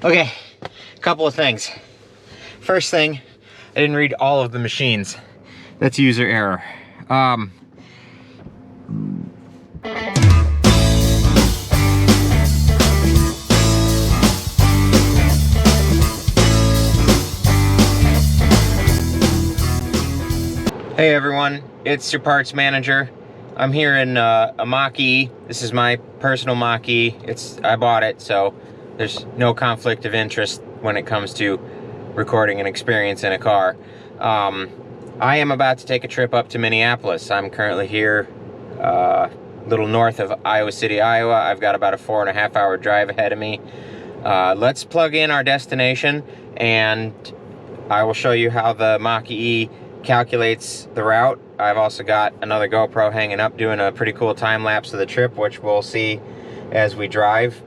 Okay, couple of things. First thing, I didn't read all of the machines. That's user error. Hey everyone, it's your parts manager. I'm here in a Mach-E. This is my personal Mach-E. I bought it, so there's no conflict of interest when it comes to recording an experience in a car. I am about to take a trip up to Minneapolis. I'm currently here a little north of Iowa City, Iowa. I've got about a 4.5 hour drive ahead of me. Let's plug in our destination and I will show you how the Mach-E calculates the route. I've also got another GoPro hanging up doing a pretty cool time lapse of the trip, which we'll see as we drive.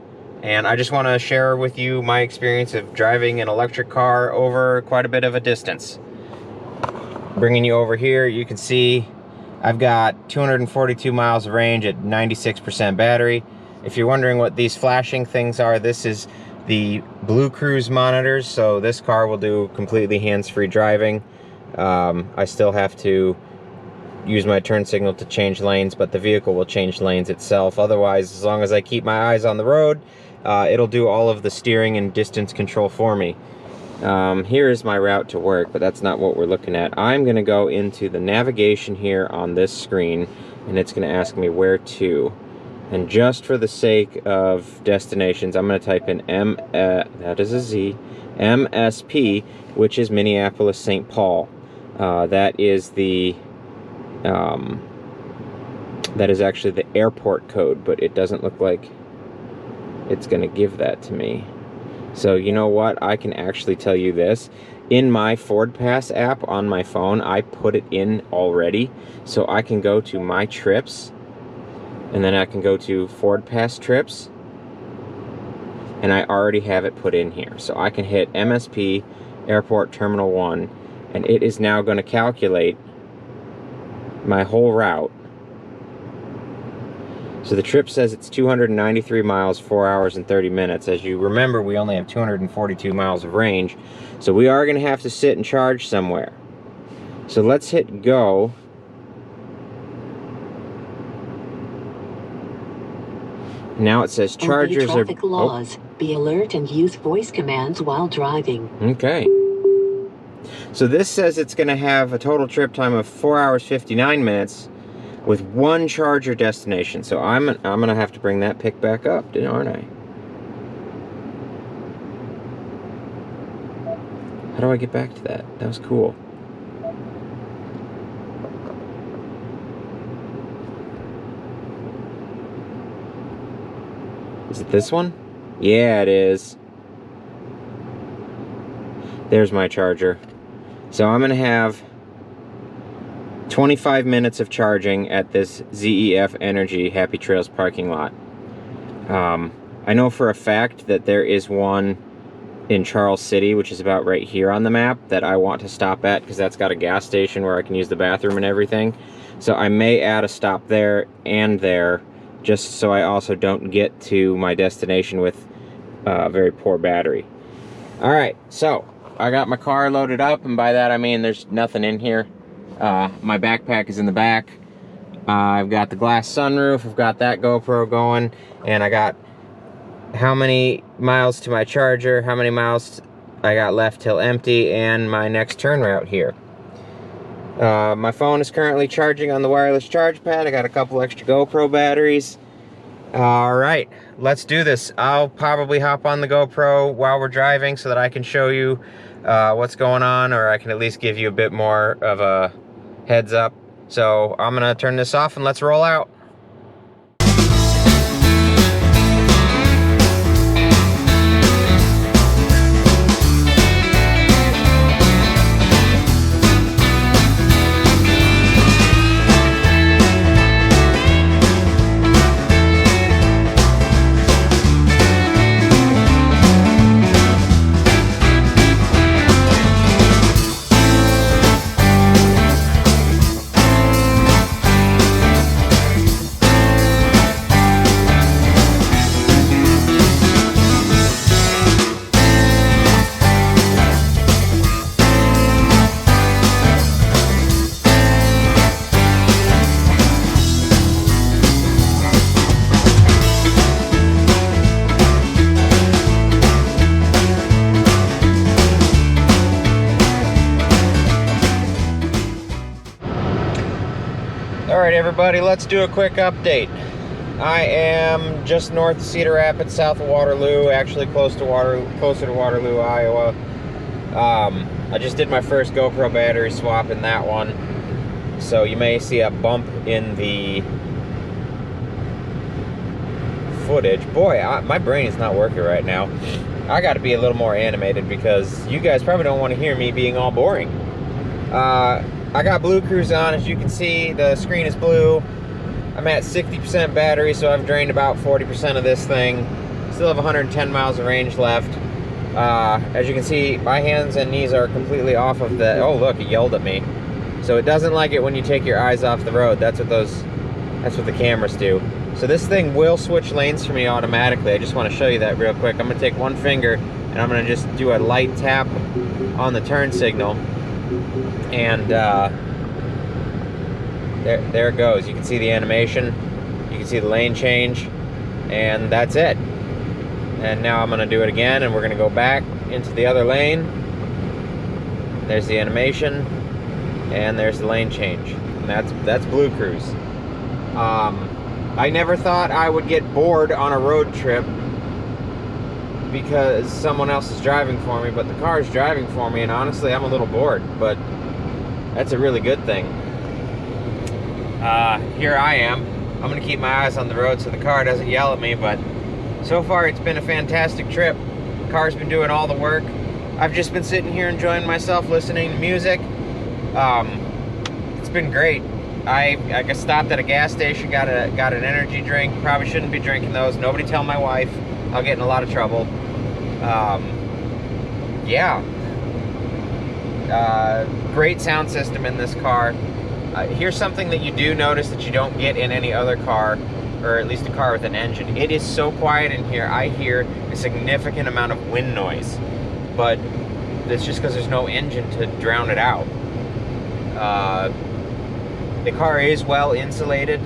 And I just want to share with you my experience of driving an electric car over quite a bit of a distance. Bringing you over here, you can see I've got 242 miles of range at 96% battery. If you're wondering what these flashing things are, this is the Blue Cruise monitors, so this car will do completely hands-free driving. I still have to use my turn signal to change lanes, but the vehicle will change lanes itself. Otherwise, as long as I keep my eyes on the road, it'll do all of the steering and distance control for me. Here is my route to work, but that's not what we're looking at. I'm going to go into the navigation here on this screen, and it's going to ask me where to. And just for the sake of destinations, I'm going to type in that is a Z, MSP, which is Minneapolis, St. Paul. That is the that is actually the airport code, but it doesn't look like it's going to give that to me. So you know what? I can actually tell you this. In my Ford Pass app on my phone, I put it in already. So I can go to my trips, and then I can go to Ford Pass trips, and I already have it put in here. So I can hit MSP Airport Terminal 1, and it is now going to calculate my whole route. So the trip says it's 293 miles, 4 hours and 30 minutes. As you remember, we only have 242 miles of range, so we are going to have to sit and charge somewhere. So let's hit go. Now it says chargers obey traffic laws. Be alert and use voice commands while driving. Okay. So this says it's going to have a total trip time of 4 hours 59 minutes with one charger destination. So I'm going to have to bring that pick back up, aren't I? How do I get back to that? That was cool. Is it this one? Yeah, it is. There's my charger. So I'm going to have 25 minutes of charging at this ZEF Energy Happy Trails parking lot. I know for a fact that there is one in Charles City, which is about right here on the map, that I want to stop at because that's got a gas station where I can use the bathroom and everything. So I may add a stop there and there, just so I also don't get to my destination with very poor battery. Alright, so I got my car loaded up, and by that I mean there's nothing in here. My backpack is in the back. I've got the glass sunroof, I've got that GoPro going, and I got how many miles to my charger, how many miles I got left till empty, and my next turn route here. My phone is currently charging on the wireless charge pad. I got a couple extra GoPro batteries. Alright, let's do this. I'll probably hop on the GoPro while we're driving so that I can show you what's going on, or I can at least give you a bit more of a heads up. So I'm gonna turn this off and let's roll out. everybody, let's do a quick update. I am just north of Cedar Rapids, south of Waterloo, actually closer to Waterloo, Iowa. I just did my first GoPro battery swap in that one, so you may see a bump in the footage. Boy, my brain is not working right now. I got to be a little more animated because you guys probably don't want to hear me being all boring. I got Blue Cruise on. As you can see, the screen is blue. I'm at 60% battery, so I've drained about 40% of this thing. Still have 110 miles of range left. As you can see, my hands and knees are completely off of the... Oh, look, it yelled at me. So it doesn't like it when you take your eyes off the road. That's what the cameras do. So this thing will switch lanes for me automatically. I just want to show you that real quick. I'm going to take one finger and I'm going to just do a light tap on the turn signal. And there it goes. You can see the animation. You can see the lane change. And that's it. And now I'm going to do it again, and we're going to go back into the other lane. There's the animation. And there's the lane change. And that's Blue Cruise. I never thought I would get bored on a road trip because someone else is driving for me, but the car is driving for me, and honestly, I'm a little bored, but that's a really good thing. Here I am. I'm gonna keep my eyes on the road so the car doesn't yell at me, but so far it's been a fantastic trip. The car's been doing all the work. I've just been sitting here enjoying myself, listening to music. It's been great. I got stopped at a gas station, got an energy drink. Probably shouldn't be drinking those. Nobody tell my wife. I'll get in a lot of trouble. Yeah. Great sound system in this car. Here's something that you do notice that you don't get in any other car, or at least a car with an engine. It is so quiet in here. I hear a significant amount of wind noise, but it's just because there's no engine to drown it out. The car is well insulated,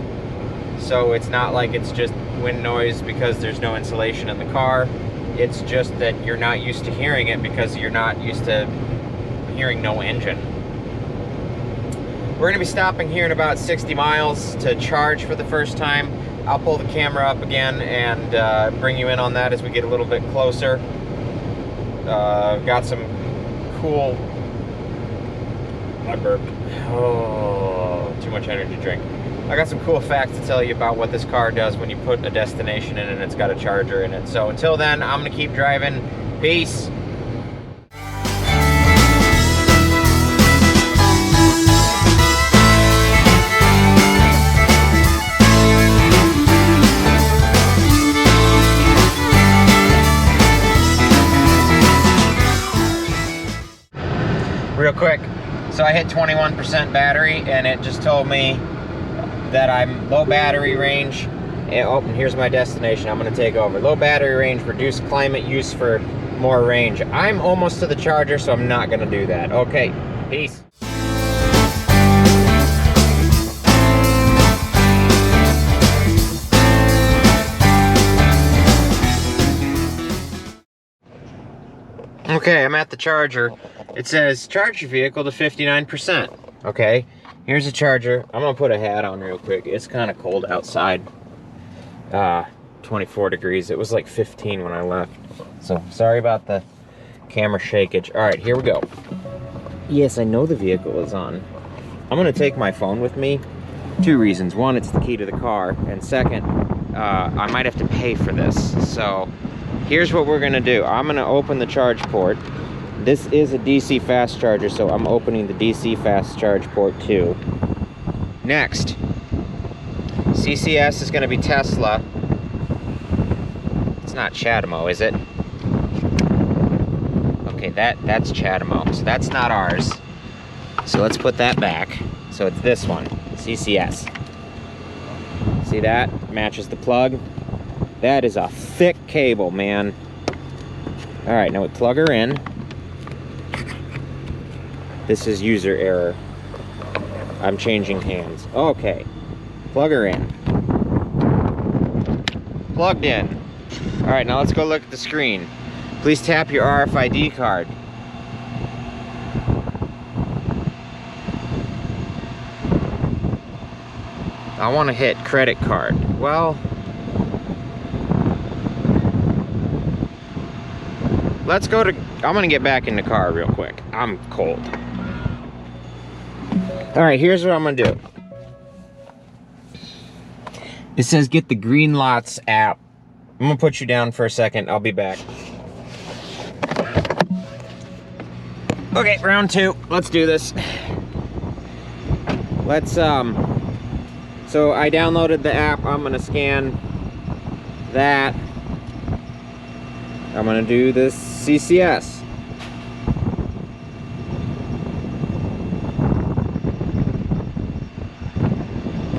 so it's not like it's just wind noise because there's no insulation in the car. It's just that you're not used to hearing it because you're not used to hearing no engine. We're going to be stopping here in about 60 miles to charge for the first time. I'll pull the camera up again and bring you in on that as we get a little bit closer. Got some cool... I burped. Oh, too much energy drink. I got some cool facts to tell you about what this car does when you put a destination in and it's got a charger in it. So until then, I'm going to keep driving. Peace. Real quick. So I hit 21% battery, and it just told me that I'm low battery range. Oh, and here's my destination. I'm going to take over. Low battery range, reduce climate use for more range. I'm almost to the charger, so I'm not going to do that. Okay, peace. Okay, I'm at the charger. It says charge your vehicle to 59%. Okay, here's a charger. I'm gonna put a hat on real quick. It's kind of cold outside. 24 degrees. It was like 15 when I left. So sorry about the camera shakeage. All right, here we go. Yes, I know the vehicle is on. I'm gonna take my phone with me. Two reasons. One, it's the key to the car, and second, I might have to pay for this. So here's what we're gonna do. I'm gonna open the charge port. This is a DC fast charger, so I'm opening the DC fast charge port too. Next, CCS is gonna be Tesla. It's not Chatamo, is it? Okay, that's Chatamo, so that's not ours. So let's put that back. So it's this one, CCS. See that? Matches the plug. That is a thick cable, man. All right, now we plug her in. This is user error. I'm changing hands. Okay, plug her in. Plugged in. All right, now let's go look at the screen. Please tap your RFID card. I want to hit credit card. Well, let's go to, I'm gonna get back in the car real quick. I'm cold. All right, here's what I'm gonna do. It says get the Green Lots app. I'm gonna put you down for a second. I'll be back. Okay, round two. Let's do this. Let's, so I downloaded the app. I'm gonna scan that. I'm gonna do this CCS.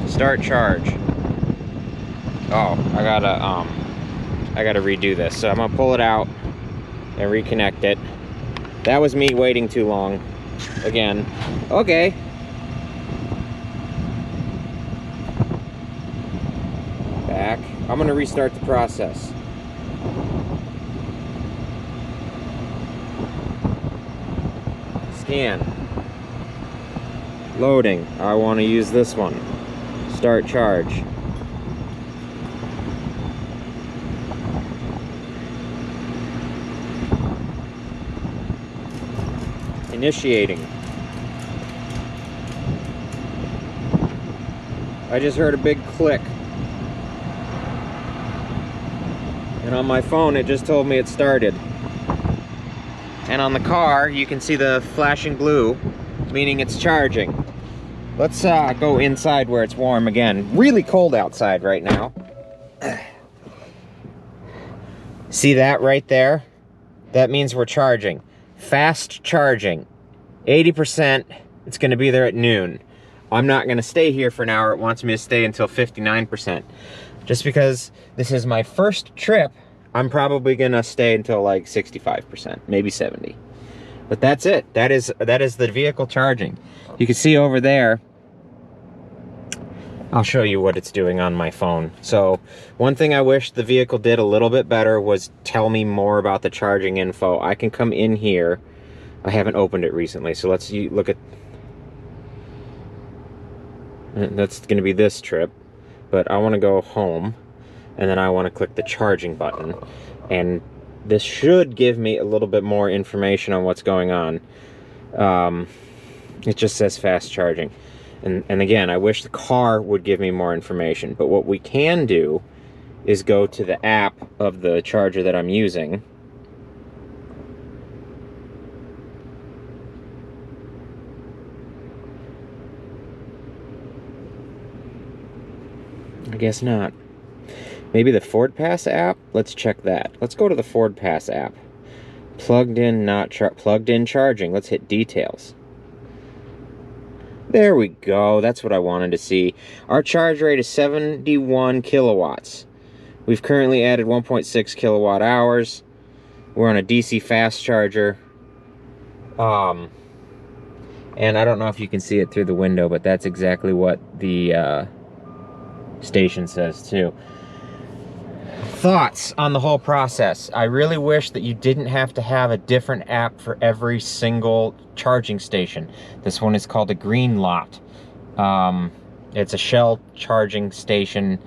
Start charge. Oh, I gotta redo this. So I'm gonna pull it out and reconnect it. That was me waiting too long. Again. Okay. Back. I'm gonna restart the process. Scan. Loading. I want to use this one. Start charge. Initiating. I just heard a big click. And on my phone it just told me it started. And on the car you can see the flashing blue, meaning it's charging. Let's go inside where it's warm again. Really cold outside right now. See that right there? That means we're charging. Fast charging. 80%, it's gonna be there at noon. I'm not gonna stay here for an hour. It wants me to stay until 59%. Just because this is my first trip, I'm probably gonna stay until like 65%, maybe 70. But that's it. That is the vehicle charging. You can see over there, I'll show you what it's doing on my phone. So one thing I wish the vehicle did a little bit better was tell me more about the charging info. I can come in here. I haven't opened it recently, so let's look at, that's gonna be this trip, but I wanna go home, and then I wanna click the charging button, and this should give me a little bit more information on what's going on. It just says fast charging. And again, I wish the car would give me more information, but what we can do is go to the app of the charger that I'm using. I guess not. Maybe the Ford Pass app? Let's check that. Let's go to the Ford Pass app. Plugged in, not plugged in charging. Let's hit details. There we go. That's what I wanted to see. Our charge rate is 71 kilowatts. We've currently added 1.6 kilowatt hours. We're on a DC fast charger. And I don't know if you can see it through the window, but that's exactly what the station says too. Thoughts on the whole process. I really wish that you didn't have to have a different app for every single charging station. This one is called a Green Lot. It's a Shell charging station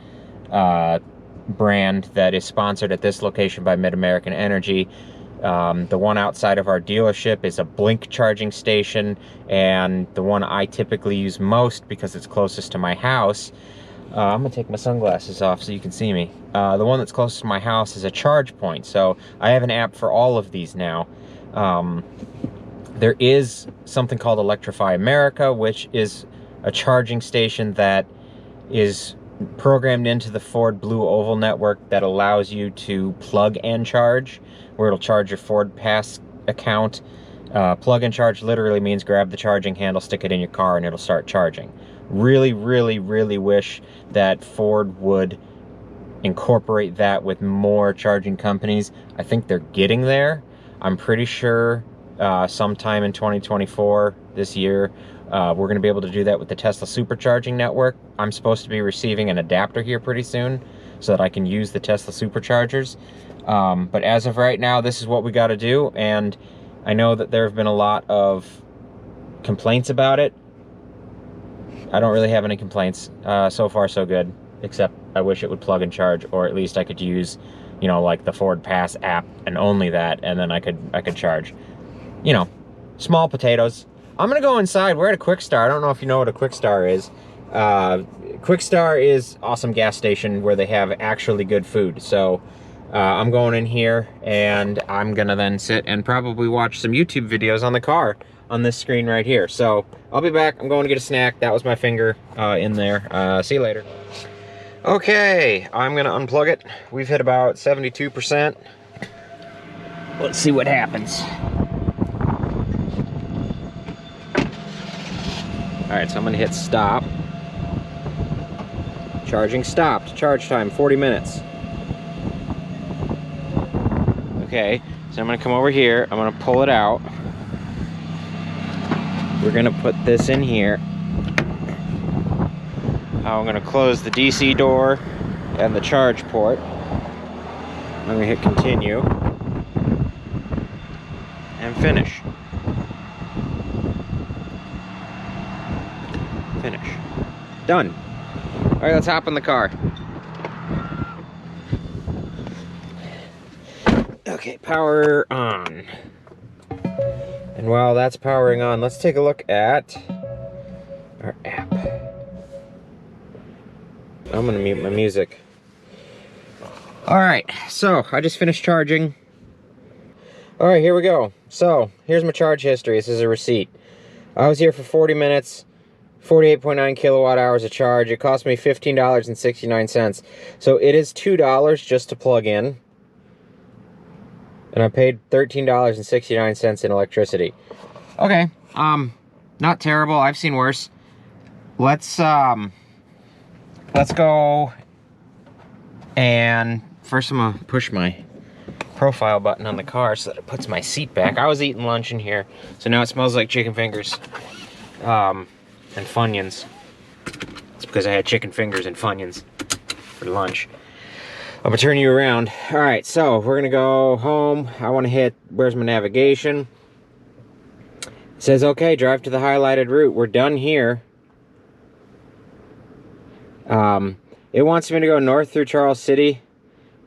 brand that is sponsored at this location by Mid-American Energy. The one outside of our dealership is a Blink charging station, and the one I typically use most because it's closest to my house, I'm gonna take my sunglasses off so you can see me. The one that's closest to my house is a Charge Point, so I have an app for all of these now. There is something called Electrify America, which is a charging station that is programmed into the Ford Blue Oval network that allows you to plug and charge, where it'll charge your Ford Pass account. Plug and charge literally means grab the charging handle, stick it in your car, and it'll start charging. Really, really, really wish that Ford would incorporate that with more charging companies. I think they're getting there. I'm pretty sure sometime in 2024, this year, we're going to be able to do that with the Tesla Supercharging Network. I'm supposed to be receiving an adapter here pretty soon so that I can use the Tesla Superchargers. But as of right now, this is what we got to do. And I know that there have been a lot of complaints about it. I don't really have any complaints. So far so good, except I wish it would plug and charge, or at least I could use, you know, like the Ford Pass app and only that, and then I could charge. You know, small potatoes. I'm gonna go inside. We're at a Quick Star. I don't know if you know what a Quick Star is. Quick Star is awesome gas station where they have actually good food. So I'm going in here and I'm gonna then sit and probably watch some YouTube videos on the car on this screen right here. So I'll be back. I'm going to get a snack. That was my finger in there. See you later. Okay, I'm gonna unplug it. We've hit about 72%. Let's see what happens. All right, so I'm gonna hit stop. Charging stopped. Charge time 40 minutes. Okay, so I'm gonna come over here. I'm gonna pull it out. We're gonna put this in here. I'm gonna close the DC door and the charge port. I'm gonna hit continue and finish. Finish. Done. All right, let's hop in the car. Okay, power on. And while that's powering on, let's take a look at our app. I'm gonna mute my music. All right, so I just finished charging. All right, here we go. So here's my charge history. This is a receipt. I was here for 40 minutes. 48.9 kilowatt hours of charge. It cost me $15.69. So it is $2 just to plug in. And I paid $13.69 in electricity. Okay, not terrible. I've seen worse. Let's go, and first I'm gonna push my profile button on the car so that it puts my seat back. I was eating lunch in here, so now it smells like chicken fingers. And Funyuns. It's because I had chicken fingers and Funyuns for lunch. I'm gonna turn you around. All right, so we're gonna go home. I wanna hit, where's my navigation? It says, okay, drive to the highlighted route. We're done here. It wants me to go north through Charles City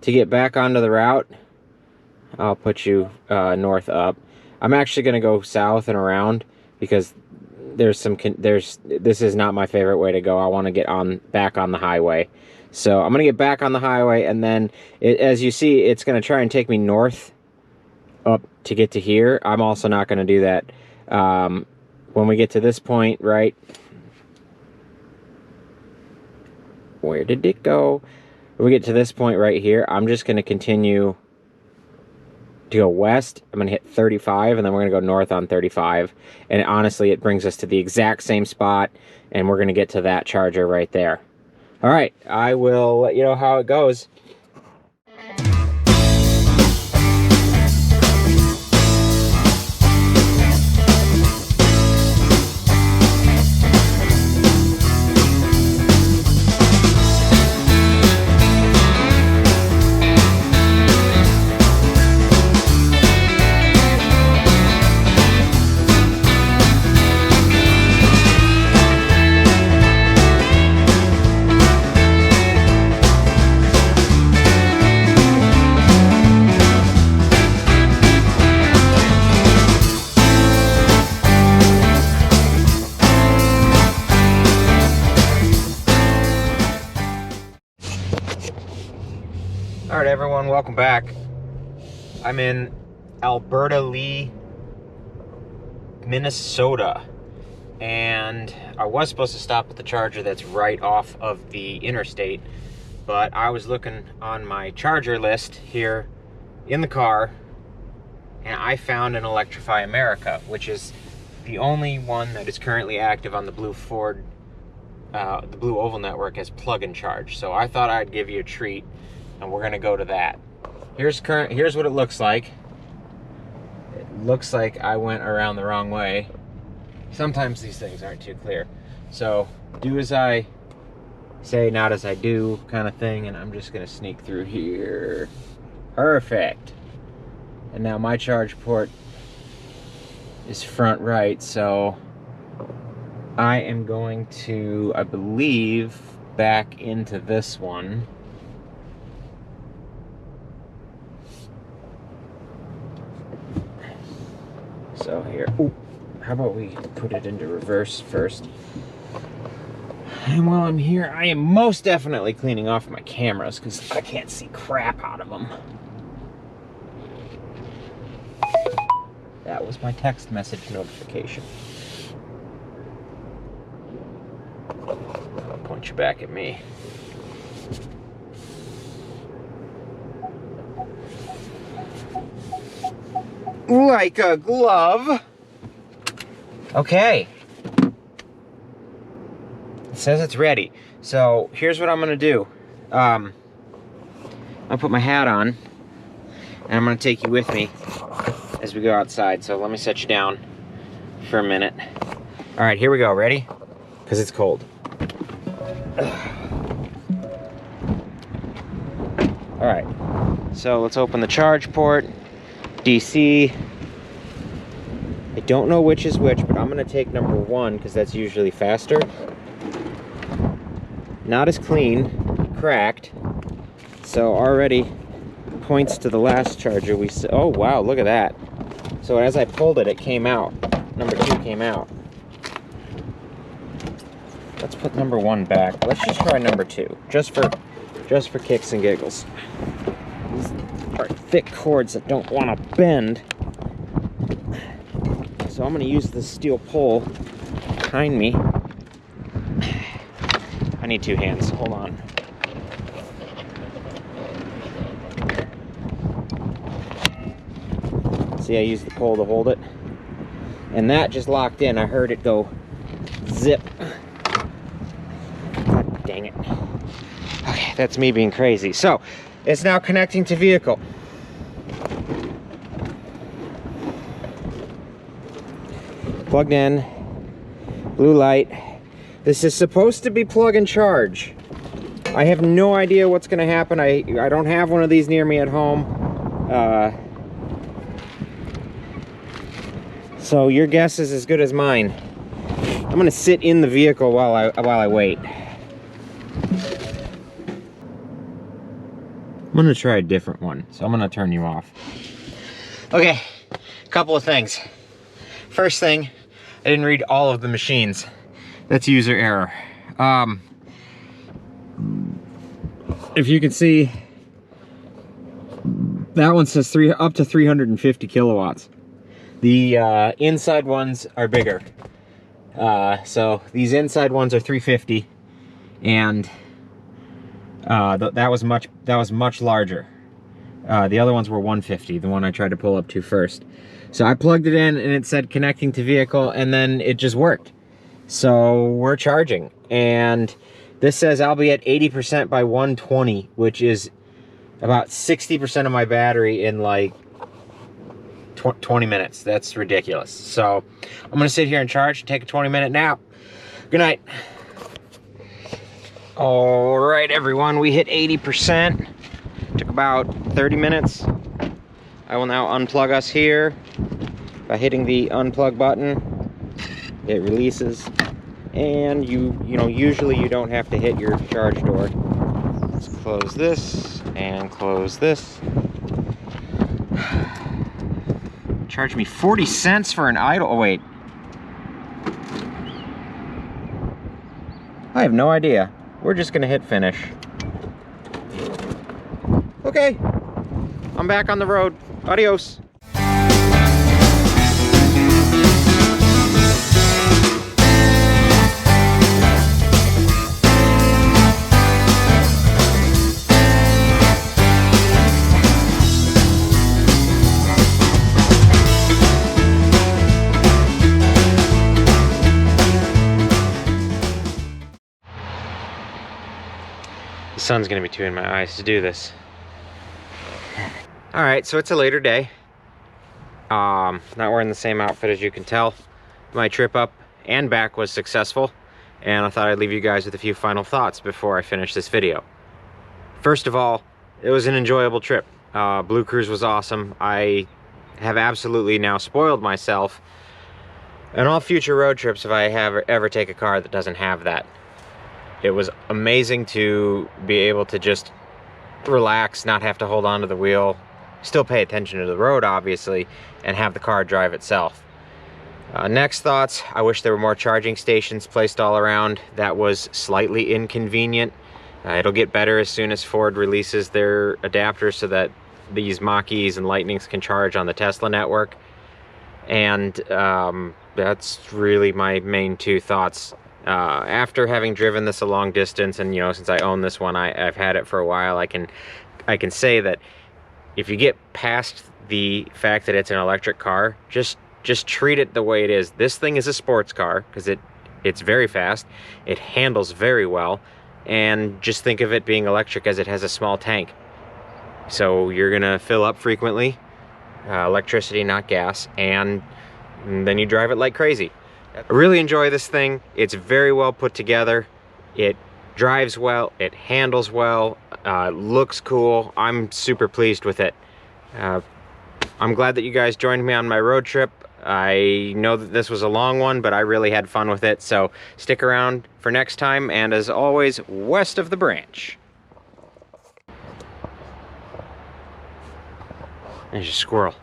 to get back onto the route. I'll put you north up. I'm actually gonna go south and around because this is not my favorite way to go. I want to get back on the highway. So I'm going to get back on the highway, and then as you see, it's going to try and take me north up to get to here. I'm also not going to do that. When we get to this point, right? Where did it go? When we get to this point right here, I'm just going to continue to go west. I'm gonna hit 35, and then we're gonna go north on 35, and honestly it brings us to the exact same spot, and we're gonna get to that charger right there. All right, I will let you know how it goes. All right, everyone, welcome back. I'm in Alberta Lee, Minnesota, and I was supposed to stop at the charger that's right off of the interstate, but I was looking on my charger list here in the car, and I found an Electrify America, which is the only one that is currently active on the Blue Ford, the Blue Oval network as plug and charge. So I thought I'd give you a treat, and we're gonna go to that. Here's what it looks like. It looks like I went around the wrong way. Sometimes these things aren't too clear. So do as I say, not as I do kind of thing, and I'm just gonna sneak through here. Perfect. And now my charge port is front right, so I am going to, I believe, back into this one. So here, ooh, how about we put it into reverse first? And while I'm here, I am most definitely cleaning off my cameras because I can't see crap out of them. That was my text message notification. I'll point you back at me. Like a glove. Okay. It says it's ready. So here's what I'm gonna do. I'll put my hat on and I'm gonna take you with me as we go outside. So let me set you down for a minute. All right, here we go. Ready? Because it's cold. All right, so let's open the charge port. DC. I don't know which is which, but I'm gonna take number 1 because that's usually faster. Not as clean, cracked. So already points to the last charger we saw. Oh wow, look at that. So as I pulled it, it came out. Number 2 came out. Let's put number 1 back. Let's just try number 2, just for kicks and giggles. These are thick cords that don't want to bend. So I'm going to use the steel pole behind me. I need 2 hands. Hold on. See, I used the pole to hold it. And that just locked in. I heard it go zip. God dang it. Okay, that's me being crazy. So, it's now connecting to vehicle. Plugged in. Blue light. This is supposed to be plug and charge. I have no idea what's going to happen. I don't have one of these near me at home. So your guess is as good as mine. I'm going to sit in the vehicle while I wait. I'm going to try a different one. So I'm going to turn you off. Okay, a couple of things. First thing, I didn't read all of the machines. That's user error. If you can see, that one says up to 350 kilowatts. The inside ones are bigger. So these inside ones are 350, and that was much larger. The other ones were 150, the one I tried to pull up to first. So I plugged it in and it said connecting to vehicle, and then it just worked. So we're charging, and this says I'll be at 80% by 120, which is about 60% of my battery in like 20 minutes. That's ridiculous. So I'm gonna sit here and charge and take a 20-minute nap. Good night. All right, everyone, we hit 80%. Took about 30 minutes. I will now unplug us here by hitting the unplug button. It releases, and you know, usually you don't have to hit your charge door. Let's close this and close this. Charge me 40 cents for an idle. Oh, wait. I have no idea. We're just gonna hit finish. Okay, I'm back on the road. Adios. The sun's gonna be too in my eyes to do this. All right, so it's a later day. Not wearing the same outfit, as you can tell. My trip up and back was successful, and I thought I'd leave you guys with a few final thoughts before I finish this video. First of all, it was an enjoyable trip. Blue Cruise was awesome. I have absolutely now spoiled myself And all future road trips, if I ever take a car that doesn't have that, it was amazing to be able to just relax, not have to hold on to the wheel, still pay attention to the road, obviously, and have the car drive itself. Next thoughts, I wish there were more charging stations placed all around. That was slightly inconvenient. It'll get better as soon as Ford releases their adapters so that these Mach-E's and Lightnings can charge on the Tesla network. And that's really my main two thoughts. After having driven this a long distance, and since I own this one, I've had it for a while, I can say that if you get past the fact that it's an electric car, just treat it the way it is. This thing is a sports car because it's very fast, it handles very well, and just think of it being electric as it has a small tank. So you're gonna fill up frequently, electricity, not gas, and then you drive it like crazy. I really enjoy this thing. It's very well put together. It drives well, it handles well, looks cool. I'm super pleased with it. I'm glad that you guys joined me on my road trip. I know that this was a long one, but I really had fun with it, so stick around for next time, and as always, west of the branch. There's a squirrel.